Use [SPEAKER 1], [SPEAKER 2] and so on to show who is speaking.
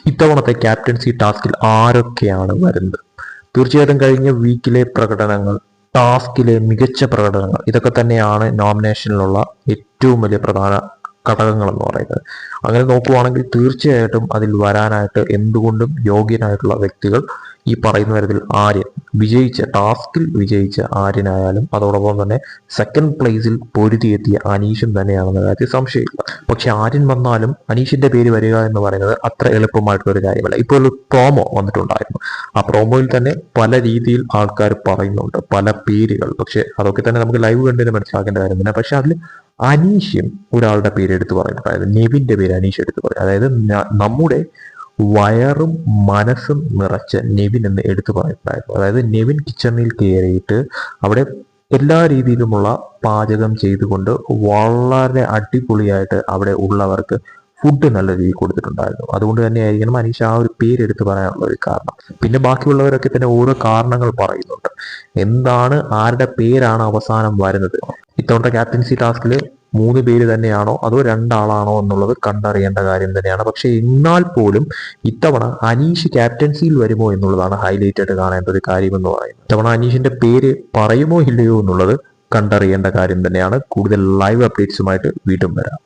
[SPEAKER 1] ഇത്തവണത്തെ ക്യാപ്റ്റൻസി ടാസ്കിൽ ആരൊക്കെയാണ് വരുന്നത്? തീർച്ചയായിട്ടും കഴിഞ്ഞ വീക്കിലെ പ്രകടനങ്ങൾ, ടാസ്കിലെ മികച്ച പ്രകടനങ്ങൾ, ഇതൊക്കെ തന്നെയാണ് നോമിനേഷനിലുള്ള ഏറ്റവും വലിയ പ്രധാന ഘടകങ്ങൾ എന്ന് പറയുന്നത്. അങ്ങനെ നോക്കുവാണെങ്കിൽ തീർച്ചയായിട്ടും അതിൽ വരാനായിട്ട് എന്തുകൊണ്ടും യോഗ്യനായിട്ടുള്ള വ്യക്തികൾ ഈ പറയുന്ന തരത്തിൽ ആര്യൻ ടാസ്കിൽ വിജയിച്ച ആര്യനായാലും അതോടൊപ്പം തന്നെ സെക്കൻഡ് പ്ലേസിൽ പൊരുതിയെത്തിയ അനീഷും തന്നെയാണെന്ന കാര്യത്തിൽ സംശയമില്ല. പക്ഷെ ആര്യൻ വന്നാലും അനീഷിന്റെ പേര് വരിക എന്ന് പറയുന്നത് അത്ര എളുപ്പമായിട്ടുള്ള ഒരു കാര്യമല്ല. ഇപ്പോൾ ഒരു പ്രോമോ വന്നിട്ടുണ്ടായിരുന്നു. ആ പ്രോമോയിൽ തന്നെ പല രീതിയിൽ ആൾക്കാർ പറയുന്നുണ്ട്, പല പേരുകൾ. പക്ഷെ അതൊക്കെ തന്നെ നമുക്ക് ലൈവ് കണ്ടിട്ട് മനസ്സിലാക്കേണ്ട കാര്യം തന്നെ. പക്ഷെ അതിൽ അനീഷും ഒരാളുടെ പേര് എടുത്തു പറയുന്നുണ്ടായത്, നെവിന്റെ പേര് അനീഷ് എടുത്തു പറയും. അതായത് നമ്മുടെ വയറും മനസ്സും നിറച്ച നെവിൻ എന്ന് എടുത്തു പറയുന്നുണ്ടായിരുന്നു. അതായത് നെവിൻ കിച്ചണിൽ കയറിയിട്ട് അവിടെ എല്ലാ രീതിയിലുമുള്ള പാചകം ചെയ്തുകൊണ്ട് വളരെ അടിപൊളിയായിട്ട് അവിടെ ഉള്ളവർക്ക് ഫുഡ് നല്ല രീതിയിൽ കൊടുത്തിട്ടുണ്ടായിരുന്നു. അതുകൊണ്ട് തന്നെ ആയിരിക്കണം അനീഷ് ആ ഒരു പേര് എടുത്ത് പറയാനുള്ള ഒരു കാരണം. പിന്നെ ബാക്കിയുള്ളവരൊക്കെ തന്നെ ഓരോ കാരണങ്ങൾ പറയുന്നുണ്ട്. എന്താണ്, ആരുടെ പേരാണ് അവസാനം വരുന്നത്? ഇത്തവണത്തെ ക്യാപ്റ്റൻസി ടാസ്കിൽ 3 പേര് തന്നെയാണോ അതോ 2 ആളാണോ എന്നുള്ളത് കണ്ടറിയേണ്ട കാര്യം തന്നെയാണ്. പക്ഷെ എന്നാൽ പോലും ഇത്തവണ അനീഷ് ക്യാപ്റ്റൻസിയിൽ വരുമോ എന്നുള്ളതാണ് ഹൈലൈറ്റ് ആയിട്ട് കാണേണ്ട ഒരു കാര്യം എന്ന് പറയുന്നത്. ഇത്തവണ അനീഷിന്റെ പേര് പറയുമോ ഇല്ലയോ എന്നുള്ളത് കണ്ടറിയേണ്ട കാര്യം തന്നെയാണ്. കൂടുതൽ ലൈവ് അപ്ഡേറ്റ്സുമായിട്ട് വീണ്ടും വരാം.